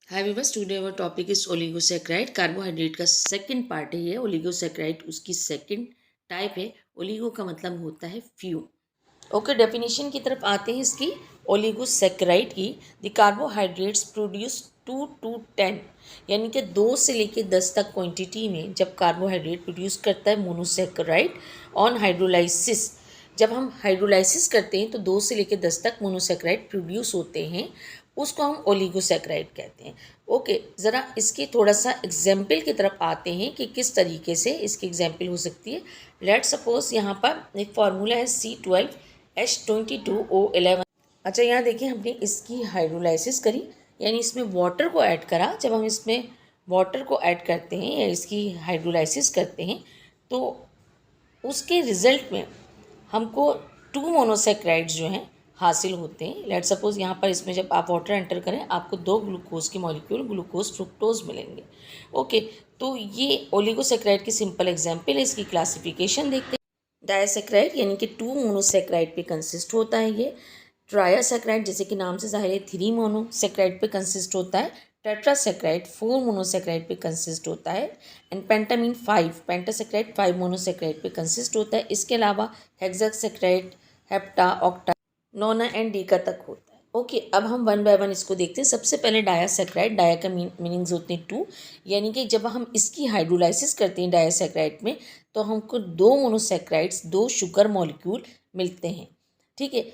Hi viewers, today our topic is oligosaccharide. Carbohydrate का second part है ये। Oligosaccharide उसकी सेकंड टाइप है। ओलिगो का मतलब होता है फ्यू। ओके, डेफिनेशन की तरफ आते हैं इसकी। ओलिगोसैकेराइड की द कार्बोहाइड्रेट्स प्रोड्यूस 2 to 10 यानी कि 2 से लेकर 10 तक क्वांटिटी में जब कार्बोहाइड्रेट प्रोड्यूस करता है मोनोसैकेराइड ऑन हाइड्रोलाइसिस। जब हम हाइड्रोलाइसिस करते हैं तो 2 से लेकर 10 तक मोनोसैकेराइड प्रोड्यूस होते हैं, उसको हम ओलिगोसैकेराइड कहते हैं। ओके, ज़रा इसके थोड़ा सा एग्जाम्पल की तरफ आते हैं कि किस तरीके से इसकी एग्जाम्पल हो सकती है। लेट सपोज यहाँ पर एक फार्मूला है C12H22O11। अच्छा, यहाँ देखिए हमने इसकी हाइड्रोलाइसिस करी, यानी इसमें वाटर को ऐड करा। जब हम इसमें वाटर को ऐड करते हैं या इसकी हाइड्रोलाइसिस करते हैं तो उसके रिजल्ट में हमको 2 मोनोसैकेराइड्स जो हैं हासिल होते हैं। लेट सपोज यहाँ पर इसमें जब आप वाटर एंटर करें आपको 2 ग्लूकोज के मॉलिक्यूल ग्लूकोज फ्रुक्टोज मिलेंगे। ओके, तो ये ओलिगोसैकेराइड की सिंपल एग्जांपल है। इसकी क्लासिफिकेशन देखते हैं। डायसैकेराइड यानी कि 2 मोनोसैकेराइड पे कंसिस्ट होता है ये। ट्रायासैकेराइड जैसे कि नाम से ज़ाहिर है 3 मोनोसैकेराइड पे कंसिस्ट होता है। टेट्रासैकेराइड 4 मोनोसैकेराइड पे कंसिस्ट होता है। एंड पेंटामीन 5 पेंटासैकेराइड 5 मोनोसैकेराइड पे कंसिस्ट होता है। इसके अलावा हेक्सासैकेराइड, हेप्टा, ऑक्टा, नोना एंड डीका तक होता है। ओके, अब हम वन बाय वन इसको देखते हैं। सबसे पहले डायासैकेराइड। डाया का मीनिंग्स होते हैं 2, यानी कि जब हम इसकी हाइड्रोलाइसिस करते हैं डायासैकेराइड में तो हमको 2 मोनोसैकेराइड्स, 2 शुगर मॉलिक्यूल मिलते हैं। ठीक है,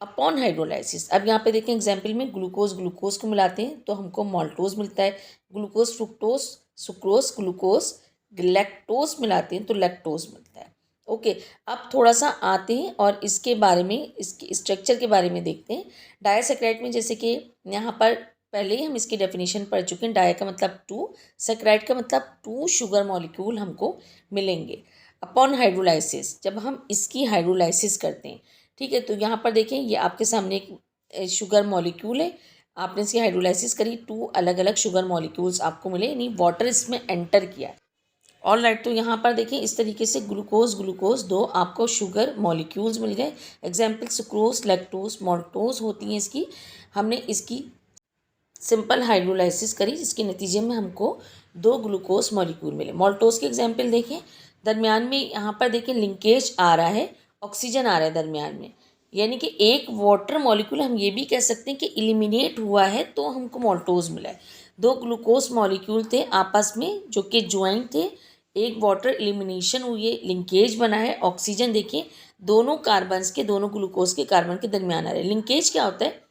अपॉन हाइड्रोलाइसिस। अब यहाँ पे देखें एग्जाम्पल में ग्लूकोज ग्लूकोज को मिलाते हैं तो हमको माल्टोज मिलता है। Glucose fructose, sucrose, glucose, lactose मिलाते हैं तो लैक्टोज मिलता है। ओके, अब थोड़ा सा आते हैं और इसके बारे में, इसके स्ट्रक्चर के बारे में देखते हैं। डायसैकेराइड में जैसे कि यहाँ पर पहले ही हम इसकी डेफिनेशन पढ़ चुके हैं। डाया का मतलब 2, सैकेराइड का मतलब 2 शुगर मॉलिक्यूल हमको मिलेंगे अपॉन हाइड्रोलाइसिस, जब हम इसकी हाइड्रोलाइसिस करते हैं। ठीक है, तो यहाँ पर देखें ये आपके सामने एक शुगर मॉलिक्यूल है। आपने इसकी हाइड्रोलाइसिस करी, 2 अलग अलग शुगर मॉलिक्यूल्स आपको मिले, यानी वाटर इसमें एंटर किया। ऑल राइट, तो यहाँ पर देखिए इस तरीके से ग्लूकोज ग्लूकोज 2 आपको शुगर मॉलिक्यूल्स मिल गए। एग्जाम्पल सुक्रोज, लैक्टोज, माल्टोज होती हैं इसकी। हमने इसकी सिंपल हाइड्रोलाइसिस करी जिसके नतीजे में हमको 2 ग्लूकोज मॉलिक्यूल मिले। माल्टोज के एग्जाम्पल देखें, दरमियान में यहाँ पर देखें लिंकेज आ रहा है, ऑक्सीजन आ रहा है दरमियान में, यानी कि एक वाटर मॉलिक्यूल हम ये भी कह सकते हैं कि इलिमिनेट हुआ है तो हमको माल्टोज मिला है। 2 ग्लूकोज मॉलिक्यूल थे आपस में जो कि ज्वाइंट थे, एक वाटर एलिमिनेशन हुई है, लिंकेज बना है। ऑक्सीजन देखिए दोनों कार्बन्स के, दोनों ग्लूकोज के कार्बन के दरमियान आ रहे हैं। लिंकेज क्या होता है?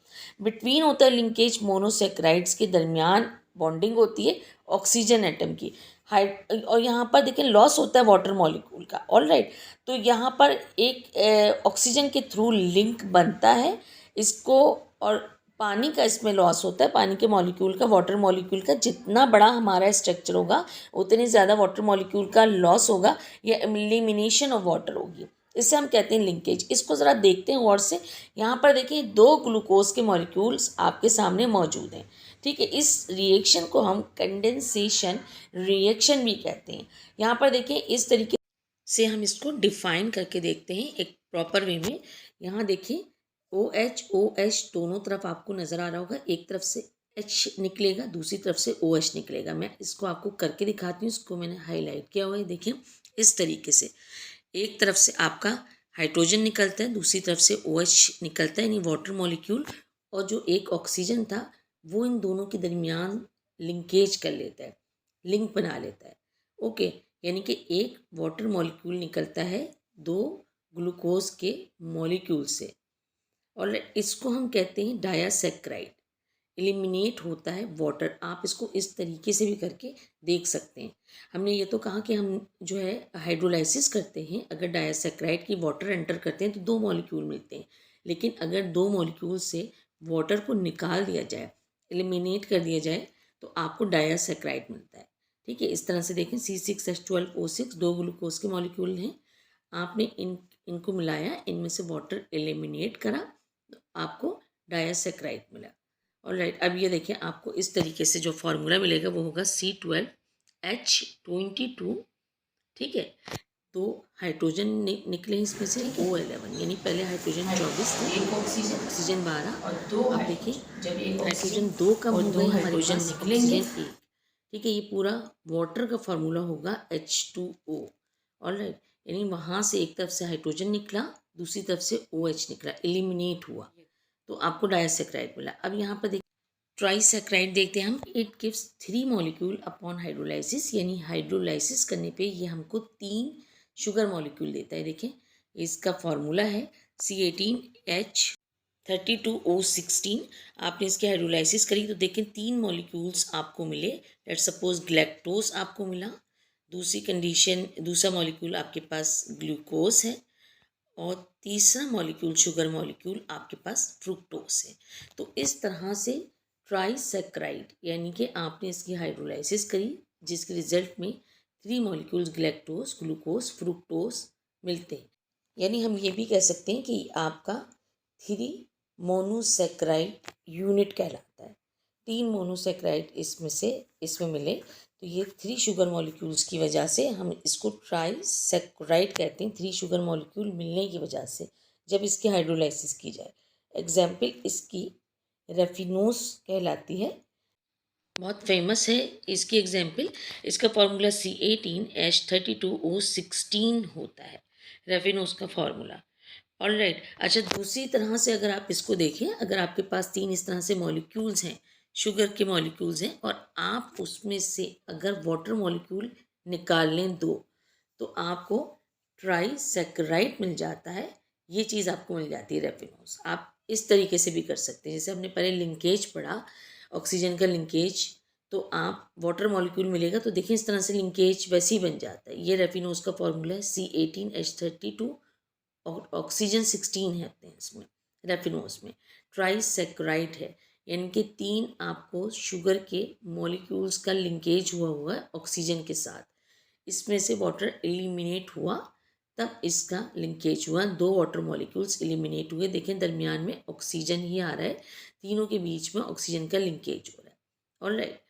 बिटवीन होता है लिंकेज, मोनोसैकेराइड्स के दरमियान बॉन्डिंग होती है ऑक्सीजन एटम की। हाइड और यहाँ पर देखें लॉस होता है वाटर मॉलिक्यूल का। ऑल राइट, तो यहाँ पर एक ऑक्सीजन के थ्रू लिंक बनता है इसको, और पानी का इसमें लॉस होता है। पानी के मॉलिक्यूल का, वाटर मॉलिक्यूल का जितना बड़ा हमारा स्ट्रक्चर होगा उतनी ज़्यादा वाटर मॉलिक्यूल का लॉस होगा या एलिमिनेशन ऑफ वाटर होगी। इसे हम कहते हैं लिंकेज। इसको ज़रा देखते हैं गौर से। यहाँ पर देखिए 2 ग्लूकोज के मॉलिक्यूल्स आपके सामने मौजूद हैं। ठीक है, इस रिएक्शन को हम कंडेंसेशन रिएक्शन भी कहते हैं। यहाँ पर देखिए इस तरीके से हम इसको डिफाइन करके देखते हैं एक प्रॉपर वे में। यहाँ देखिए OH दोनों तरफ आपको नज़र आ रहा होगा। एक तरफ से H निकलेगा, दूसरी तरफ से OH निकलेगा। मैं इसको आपको करके दिखाती हूँ। इसको मैंने हाईलाइट किया हुआ है, देखिए इस तरीके से। एक तरफ से आपका हाइड्रोजन निकलता है, दूसरी तरफ से OH निकलता है, यानी वाटर मॉलिक्यूल, और जो एक ऑक्सीजन था वो इन दोनों के दरमियान लिंकेज कर लेता है, लिंक बना लेता है। ओके, यानी कि एक वाटर मॉलिक्यूल निकलता है 2 ग्लूकोज के मॉलिक्यूल से, और इसको हम कहते हैं डायासैकेराइड। एलिमिनेट होता है वाटर। आप इसको इस तरीके से भी करके देख सकते हैं। हमने ये तो कहा कि हम जो है हाइड्रोलाइसिस करते हैं, अगर डायसैकेराइड की वाटर एंटर करते हैं तो 2 मॉलिक्यूल मिलते हैं। लेकिन अगर 2 मॉलिक्यूल से वाटर को निकाल दिया जाए, एलिमिनेट कर दिया जाए, तो आपको डायसैकेराइड मिलता है। ठीक है, इस तरह से देखें C6H12O6 2 ग्लूकोज के मॉलिक्यूल हैं। आपने इनको मिलाया, इनमें से वाटर एलिमिनेट करा तो आपको डायसैकेराइड मिला। और राइट, अब ये देखिए आपको इस तरीके से जो फार्मूला मिलेगा वो होगा C12H22। ठीक है, 2 हाइड्रोजन निकले इसमें से O11, यानी पहले हाइड्रोजन 24 थे, ऑक्सीजन 12। अब देखिए हाइड्रोजन 2 कम हो गए, हमारे पास ऑक्सीजन 1। ठीक है, ये पूरा वाटर का फार्मूला होगा H2O। ऑलराइट, यानी वहाँ से एक तरफ से हाइड्रोजन निकला, दूसरी तरफ से OH निकला, एलिमिनेट हुआ, तो आपको डायसैक्राइड मिला। अब यहाँ पर देखिए ट्राइसैक्राइड देखते हैं हम। It gives 3 molecule upon hydrolysis, यानी हाइड्रोलाइसिस करने पे ये हमको 3 शुगर मॉलिक्यूल देता है। देखें इसका फॉर्मूला है C18H32O16। आपने इसकी हाइड्रोलाइसिस करी तो देखें 3 मॉलिक्यूल्स आपको मिले। लेट सपोज ग्लैक्टोज आपको मिला, दूसरी कंडीशन, दूसरा मॉलिक्यूल आपके पास ग्लूकोज है, और तीसरा मॉलिक्यूल शुगर मॉलिक्यूल आपके पास फ्रुक्टोज है। तो इस तरह से ट्राइसैक्राइड यानी कि आपने इसकी हाइड्रोलाइसिस करी, जिसके रिजल्ट में 3 मॉलिक्यूल्स ग्लैक्टोज, ग्लूकोज, फ्रुक्टोज मिलते हैं। यानी हम ये भी कह सकते हैं कि आपका 3 मोनोसैक्राइड यूनिट कहलाता है। 3 मोनोसैक्राइड इसमें मिले, तो ये 3 शुगर मॉलिक्यूल्स की वजह से हम इसको ट्राइसैक्राइड कहते हैं। 3 शुगर मॉलिक्यूल मिलने की वजह से जब इसकी हाइड्रोलाइसिस की जाए। एग्जाम्पल इसकी रेफिनोस कहलाती है, बहुत फेमस है इसकी एग्जाम्पल। इसका फार्मूला C18H32O16 होता है, रेफिनोस का फार्मूला। ऑलराइट, अच्छा दूसरी तरह से अगर आप इसको देखें, अगर आपके पास 3 इस तरह से मॉलिक्यूल्स हैं, शुगर के मॉलिक्यूल्स हैं, और आप उसमें से अगर वाटर मॉलिक्यूल निकाल लें 2, तो आपको ट्राइसैक्राइड मिल जाता है। ये चीज़ आपको मिल जाती है रेफिनोस। आप इस तरीके से भी कर सकते हैं, जैसे हमने पहले लिंकेज पढ़ा, ऑक्सीजन का लिंकेज, तो आप वाटर मॉलिक्यूल मिलेगा तो देखिए इस तरह से लिंकेज वैसे ही बन जाता है। ये रेफिनोस का फॉर्मूला है C18H32, और ऑक्सीजन 16 है अपने इसमें रेफिनोस में। ट्राइसैक्राइड है, यानी कि 3 आपको शुगर के मॉलिक्यूल्स का लिंकेज हुआ है ऑक्सीजन के साथ, इसमें से वाटर एलिमिनेट हुआ, तब इसका लिंकेज हुआ, 2 वाटर मॉलिक्यूल्स एलिमिनेट हुए। देखें दरमियान में ऑक्सीजन ही आ रहा है, तीनों के बीच में ऑक्सीजन का लिंकेज हो रहा है। ऑलराइट,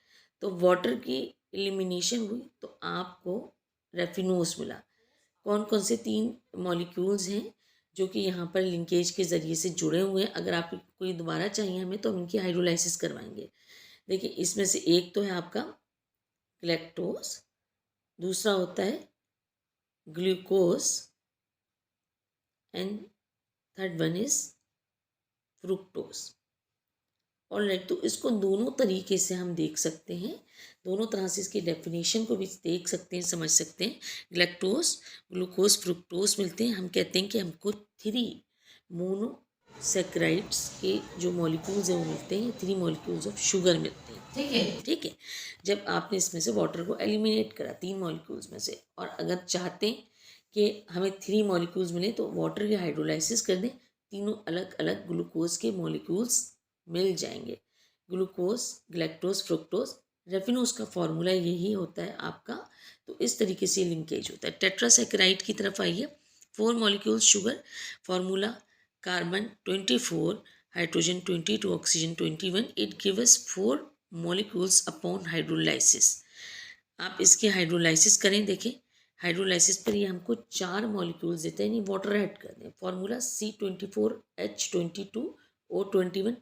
तो वाटर की एलिमिनेशन हुई तो आपको रेफिनोस मिला। कौन कौन से 3 मॉलिक्यूल्स हैं जो कि यहाँ पर लिंकेज के ज़रिए से जुड़े हुए हैं। अगर आप कोई दोबारा चाहिए हमें तो हम इनकी हाइड्रोलाइसिस करवाएंगे। देखिए इसमें से एक तो है आपका ग्लैक्टोज, दूसरा होता है glucose, and third one is fructose. Alright, तो इसको दोनों तरीके से हम देख सकते हैं, दोनों तरह से इसकी डेफिनेशन को भी देख सकते हैं, समझ सकते हैं। ग्लैक्टोज, ग्लूकोज, फ्रुक्टोज मिलते हैं, हम कहते हैं कि हमको 3 मोनोसैक्राइड्स के जो मॉलिक्यूल्स हैं वो मिलते हैं, 3 मॉलिक्यूल्स ऑफ शुगर मिलते हैं। ठीक है, जब आपने इसमें से वाटर को एलिमिनेट करा 3 मॉलिक्यूल्स में से, और अगर चाहते हैं कि हमें 3 मॉलिक्यूल्स मिले तो वाटर की हाइड्रोलाइसिस कर दें, तीनों अलग अलग ग्लूकोज के मॉलिक्यूल्स मिल जाएंगे। ग्लूकोज, ग्लैक्टोज, फ्रुक्टोज, रेफिनोस का फॉर्मूला यही होता है आपका। तो इस तरीके से लिंकेज होता है। टेट्रासैकेराइड की तरफ आइए। 4 molecules sugar, formula carbon 24, hydrogen 22, oxygen 21। It gives 4 molecules upon hydrolysis. आप इसकी हाइड्रोलाइसिस करें, देखें हाइड्रोलाइसिस पर ये हमको 4 मॉलिक्यूल्स देते हैं, यानी वाटर ऐड कर दें। Formula C24H22O21।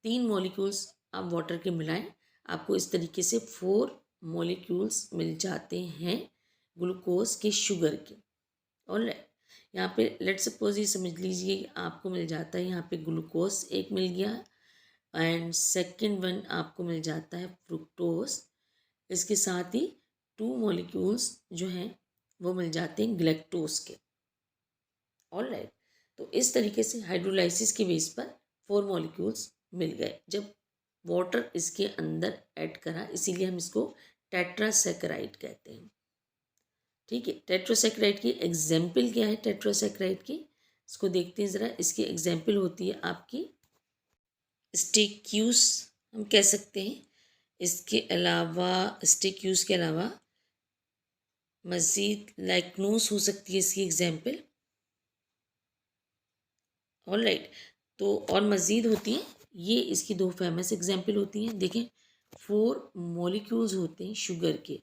3 मॉलिक्यूल्स आप वाटर के मिलाएं, आपको इस तरीके से 4 मॉलिक्यूल्स मिल जाते हैं ग्लूकोज के, शुगर के। ऑलराइट, यहाँ पे लेट सपोज ये समझ लीजिए आपको मिल जाता है, यहाँ पे ग्लूकोज एक मिल गया, एंड सेकेंड वन आपको मिल जाता है फ्रुक्टोज। इसके साथ ही 2 मॉलिक्यूल्स जो हैं वो मिल जाते हैं ग्लैक्टोज के। ऑलराइट, तो इस तरीके से हाइड्रोलाइसिस के बेस पर 4 मॉलिक्यूल्स मिल गए जब वाटर इसके अंदर ऐड करा, इसीलिए हम इसको टेट्रासैकेराइड कहते हैं। ठीक है, टेट्रासैकेराइड की एग्जाम्पल क्या है? टेट्रासैकेराइड की इसको देखते हैं ज़रा। इसकी एग्जाम्पल होती है आपकी स्टेक्यूस, हम कह सकते हैं। इसके अलावा स्टेक्यूस के अलावा मज़ीद लाइक्नोस हो सकती है इसकी एग्जाम्पल। ऑलराइट, तो और मज़ीद होती हैं, ये इसकी 2 फेमस एग्जाम्पल होती हैं। देखें 4 मॉलिक्यूल्स होते हैं शुगर के,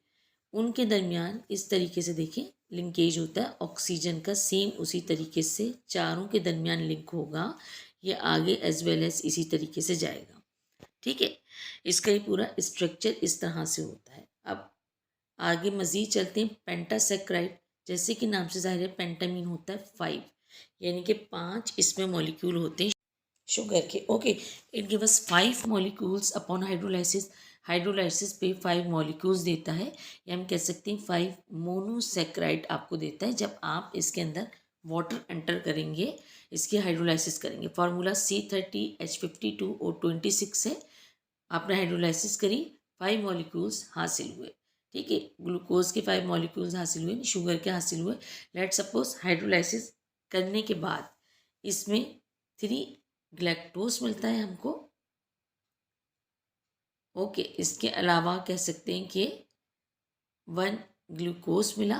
उनके दरमियान इस तरीके से देखें लिंकेज होता है ऑक्सीजन का, सेम उसी तरीके से चारों के दरमियान लिंक होगा, ये आगे एज वेल एज इसी तरीके से जाएगा। ठीक है, इसका ही पूरा स्ट्रक्चर इस तरह से होता है। अब आगे मज़ीद चलते हैं। पेंटासेक्राइड, जैसे कि नाम से ज़ाहिर है पेंटामीन होता है 5, यानी कि 5 इसमें मॉलिक्यूल होते हैं शुगर के। Okay, it give us 5 molecules upon hydrolysis. Hydrolysis पे 5 मॉलिक्यूल्स देता है, या हम कह सकते हैं 5 मोनोसेक्राइड आपको देता है जब आप इसके अंदर वाटर एंटर करेंगे, इसकी हाइड्रोलाइसिस करेंगे। फार्मूला C30H52O26 है। आपने हाइड्रोलाइसिस करी, 5 मॉलिक्यूल्स हासिल हुए। ठीक है, ग्लूकोज के 5 मॉलिक्यूल्स हासिल हुए, शुगर के हासिल हुए। लेट सपोज हाइड्रोलाइसिस करने के बाद इसमें 3 ग्लैक्टोज मिलता है हमको। ओके, इसके अलावा कह सकते हैं कि 1 ग्लूकोज मिला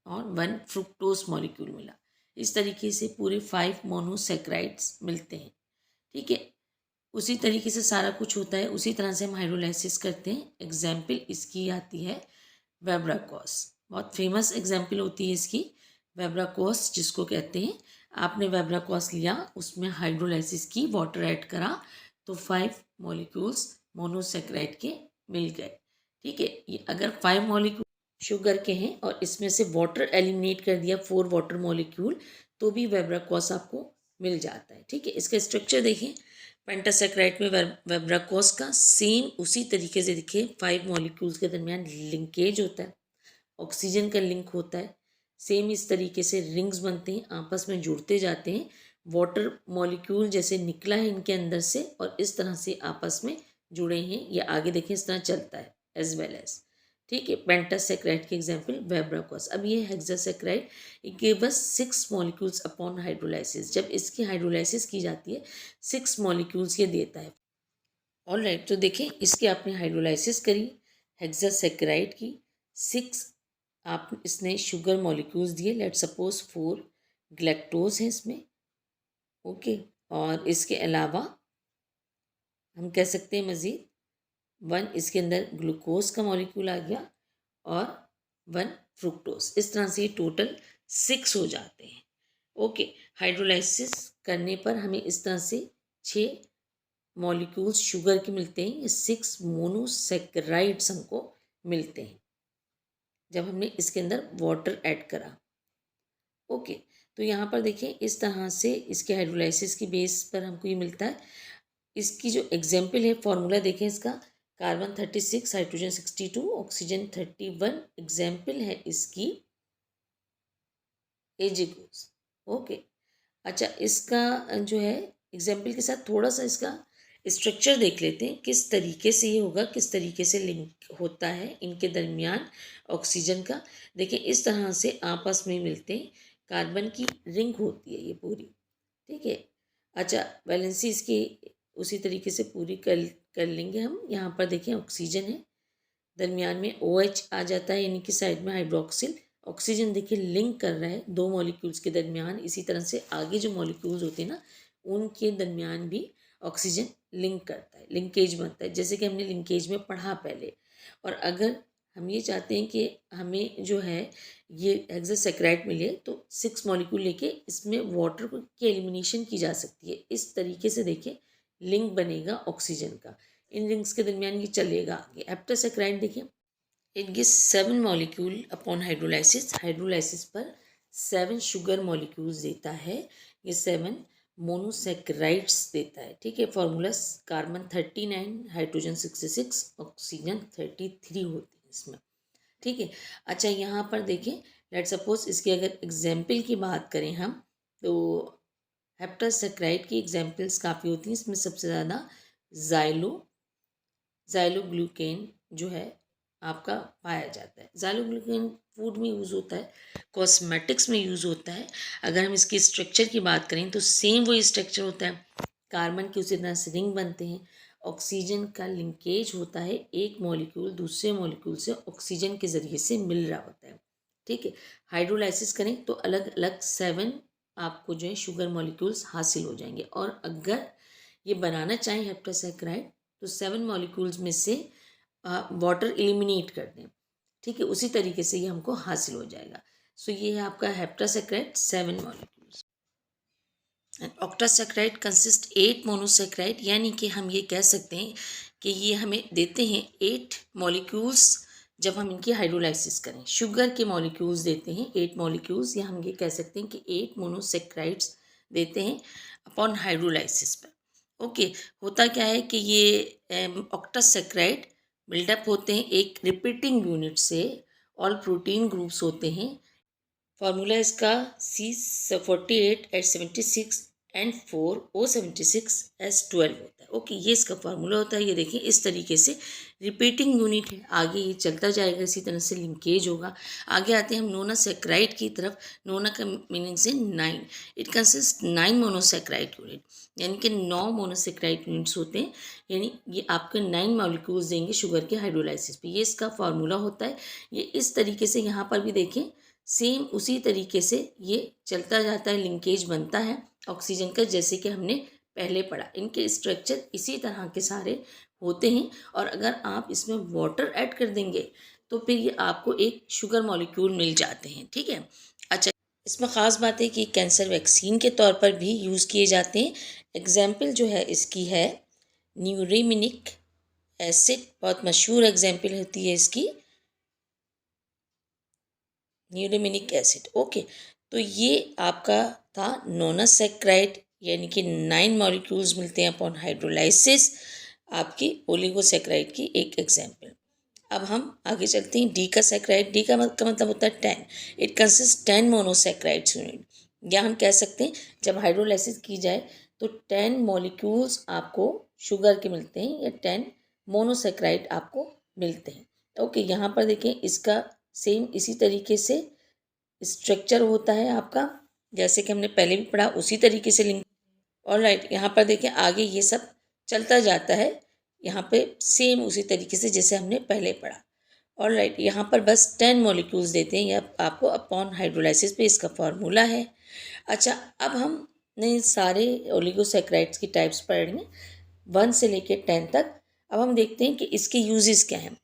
और 1 फ्रुक्टोज मॉलिक्यूल मिला। इस तरीके से पूरे 5 मोनोसेक्राइड्स मिलते हैं। ठीक है, उसी तरीके से सारा कुछ होता है, उसी तरह से हम हाइड्रोलाइसिस करते हैं। एग्जाम्पल इसकी आती है वेब्राकॉस, बहुत फेमस एग्जाम्पल होती है इसकी, वेब्राकॉस जिसको कहते हैं। आपने वेब्राकॉस लिया, उसमें हाइड्रोलाइसिस की, वाटर ऐड करा, तो 5 मॉलिक्यूल्स मोनोसेक्राइड के मिल गए। ठीक है, ये अगर 5 मॉलिक्यूल शुगर के हैं और इसमें से वाटर एलिमिनेट कर दिया, 4 वाटर मॉलिक्यूल, तो भी वेब्राकॉस आपको मिल जाता है। ठीक है, इसका स्ट्रक्चर देखें। पेंटासेक्राइड में वेब्राकॉस का सेम उसी तरीके से देखिए, 5 मॉलिक्यूल्स के दरमियान लिंकेज होता है, ऑक्सीजन का लिंक होता है, सेम इस तरीके से रिंग्स बनते हैं, आपस में जुड़ते जाते हैं। वाटर मॉलिक्यूल जैसे निकला है इनके अंदर से और इस तरह से आपस में जुड़े हैं, ये आगे देखें इस तरह चलता है एज वेल एज। ठीक है, पेंटासेक्राइड के एग्जाम्पल वेब्राकॉस। अब ये hexasaccharide, it give us 6 molecules upon hydrolysis. जब इसकी हाइड्रोलाइसिस की जाती है 6 मॉलिक्यूल्स ये देता है। ऑल राइट, तो देखें इसकी आपने हाइड्रोलाइसिस करी हेक्सासेक्राइड की, 6 आप इसने शुगर मॉलिक्यूल्स दिए, लेट सपोज 4 ग्लैक्टोज है इसमें। ओके, और इसके अलावा हम कह सकते हैं मज़ीद 1 इसके अंदर ग्लूकोज का मॉलिक्यूल आ गया और 1 फ्रुक्टोज। इस तरह से ये टोटल 6 हो जाते हैं। ओके, हाइड्रोलाइसिस करने पर हमें इस तरह से 6 मॉलिक्यूल्स शुगर के मिलते हैं, ये 6 मोनोसेक्राइड्स हमको मिलते हैं जब हमने इसके अंदर वाटर ऐड करा। ओके, तो यहाँ पर देखें इस तरह से इसके हाइड्रोलाइसिस की बेस पर हमको ये मिलता है। इसकी जो एग्जाम्पल है, फॉर्मूला देखें इसका, कार्बन 36, हाइड्रोजन 62, ऑक्सीजन 31। एग्जाम्पल है इसकी एजिकोस। ओके, अच्छा, इसका जो है एग्जाम्पल के साथ थोड़ा सा इसका स्ट्रक्चर देख लेते हैं, किस तरीके से ये होगा, किस तरीके से लिंक होता है इनके दरमियान ऑक्सीजन का। देखिए इस तरह से आपस में मिलते हैं, कार्बन की रिंग होती है ये पूरी। ठीक है, अच्छा, वैलेंसी इसकी उसी तरीके से पूरी कर लेंगे हम। यहाँ पर देखें ऑक्सीजन है, दरमियान में OH आ जाता है, यानी कि साइड में हाइड्रोक्सिल। ऑक्सीजन देखिए लिंक कर रहा है 2 मॉलिक्यूल्स के दरमियान। इसी तरह से आगे जो मॉलिक्यूल्स होते हैं ना, उनके दरमियान भी ऑक्सीजन लिंक करता है, लिंकेज बनता है, जैसे कि हमने लिंकेज में पढ़ा पहले। और अगर हम ये चाहते हैं कि हमें जो है ये हेक्सासेक्राइड मिले, तो 6 मॉलिक्यूल लेके इसमें वाटर की एलिमिनेशन की जा सकती है। इस तरीके से देखिए लिंक बनेगा ऑक्सीजन का, इन रिंग्स के दरमियान ये चलेगा आगे। हेप्टासेक्राइड देखिए, it gives 7 molecule upon hydrolysis. Hydrolysis पर 7 शुगर मॉलिक्यूल्स देता है, ये 7 मोनोसेक्राइड्स देता है। ठीक है, फॉर्मूला कार्बन 39, हाइड्रोजन 66, ऑक्सीजन 33 होती है इसमें। ठीक है, अच्छा, यहाँ पर देखें, लेट सपोज इसकी अगर एग्जाम्पल की बात करें हम, तो हेप्टासेक्राइड की एग्जाम्पल्स काफ़ी होती हैं। इसमें सबसे ज़्यादा ज़ाइलोग्लूकेन जो है आपका पाया जाता है। ज़ाइलोग्लूकेन फूड में यूज़ होता है, कॉस्मेटिक्स में यूज़ होता है। अगर हम इसकी स्ट्रक्चर की बात करें तो सेम वही स्ट्रक्चर होता है, कार्बन के उसी तरह से रिंग बनते हैं, ऑक्सीजन का लिंकेज होता है, एक मॉलिक्यूल दूसरे मॉलिक्यूल से ऑक्सीजन के ज़रिए से मिल रहा होता है। ठीक है, हाइड्रोलाइसिस करें तो अलग अलग 7 आपको जो है शुगर मॉलिक्यूल्स हासिल हो जाएंगे। और अगर ये बनाना चाहें हेप्टासेक्राइड, तो 7 मॉलिक्यूल्स में से वाटर एलिमिनेट कर दें। ठीक है, उसी तरीके से ये हमको हासिल हो जाएगा। सो ये है आपका हेप्टासेक्राइड 7 मॉलिक्यूल्स। एंड ऑक्टासेक्राइड कंसिस्ट 8 मोनोसेक्राइड, यानी कि हम ये कह सकते हैं कि ये हमें देते हैं 8 मॉलिक्यूल्स जब हम इनकी हाइड्रोलाइसिस करें। शुगर के मॉलिक्यूल्स देते हैं 8 मॉलिक्यूल्स, या हम ये कह सकते हैं कि 8 मोनोसेक्राइड्स देते हैं अपॉन हाइड्रोलाइसिस पर। ओके, होता क्या है कि ये ऑक्टासेक्राइड बिल्डअप होते हैं एक रिपीटिंग यूनिट से। ऑल प्रोटीन ग्रुप्स होते हैं। फार्मूला इसका C48H76 N4O76S12 होता है। ओके, ये इसका फार्मूला होता है। ये देखिए इस तरीके से रिपीटिंग यूनिट है, आगे ये चलता जाएगा, इसी तरह से लिंकेज होगा। आगे आते हैं हम नोनासेक्राइड की तरफ। नोना का मीनिंग से 9। इट कंसिस्ट 9 मोनोसेक्राइड यूनिट, यानी कि 9 मोनोसेक्राइड यूनिट्स होते हैं, यानी ये आपके 9 मॉलिक्यूल्स देंगे शुगर के हाइड्रोलाइसिस पे। ये इसका फार्मूला होता है। ये इस तरीके से यहाँ पर भी देखें, सेम उसी तरीके से ये चलता जाता है, लिंकेज बनता है ऑक्सीजन का, जैसे कि हमने पहले पढ़ा। इनके स्ट्रक्चर इसी तरह के सारे होते हैं, और अगर आप इसमें वाटर ऐड कर देंगे तो फिर ये आपको एक शुगर मॉलिक्यूल मिल जाते हैं। ठीक है, अच्छा, इसमें ख़ास बात है कि कैंसर वैक्सीन के तौर पर भी यूज़ किए जाते हैं। एग्जाम्पल जो है इसकी है न्यूरेमिनिक एसिड, बहुत मशहूर एग्जाम्पल होती है इसकी, न्यूरेमिनिक एसिड। ओके, तो ये आपका था नोनासेक्राइड, यानी कि 9 मॉलिक्यूल्स मिलते हैं अपॉन हाइड्रोलाइसिस, आपकी ओलिगोसेक्राइड की एक एग्जाम्पल। अब हम आगे चलते हैं डी का सेक्राइड। डी का मतलब होता है 10। इट कंसिस्ट 10 मोनोसेक्राइड्स यूनिट, या हम कह सकते हैं जब हाइड्रोलाइसिस की जाए तो 10 मॉलिक्यूल्स आपको शुगर के मिलते हैं, या 10 मोनोसेक्राइड आपको मिलते हैं। ओके, यहाँ पर देखें इसका सेम इसी तरीके से स्ट्रक्चर होता है आपका, जैसे कि हमने पहले भी पढ़ा उसी तरीके से लिंक। और राइट, यहाँ पर देखें आगे ये सब चलता जाता है, यहाँ पे सेम उसी तरीके से जैसे हमने पहले पढ़ा। और राइट, यहाँ पर बस 10 मॉलिक्यूल्स देते हैं, यह आपको अपॉन हाइड्रोलाइसिस पे इसका फॉर्मूला है। अच्छा, अब हमने सारे ओलिगोसेक्राइड्स की टाइप्स पढ़ी 1 से लेकर 10 तक। अब हम देखते हैं कि इसके यूजेस क्या हैं।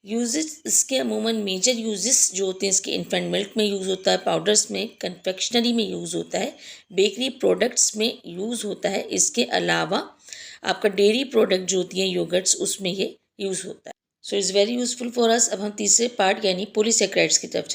यूजेस इसके अमूमन मेजर यूजेस जो होते हैं, इसके इन्फेंट मिल्क में यूज़ होता है, पाउडर्स में, कन्फेक्शनरी में यूज़ होता है, बेकरी प्रोडक्ट्स में यूज़ होता है। इसके अलावा आपका डेयरी प्रोडक्ट जो होती हैं योगर्ट्स, उसमें ये यूज़ होता है। So is very useful for us. अब हम तीसरे पार्ट यानी पॉलीसेक्राइड्स की तरफ चलते हैं।